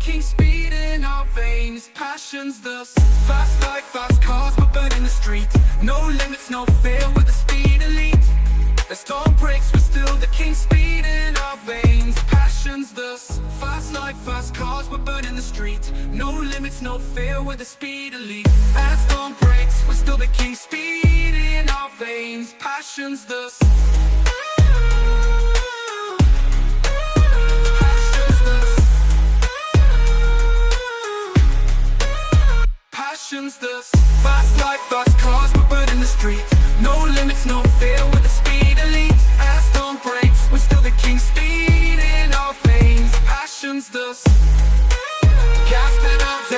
king, speed in our veins. Passion's the fast life, fast cars, we're burning the street. No limits, no fear, with the speed elite. The storm breaks, we're still the king, speed in our veins. Passion's the fast life, fast cars, we're burning the street. No limits, no fear, with the speed elite. As storm breaks, we're still the king, speed in our veins. Passion's the Passion's the fast life, fast cars, we're burning the street.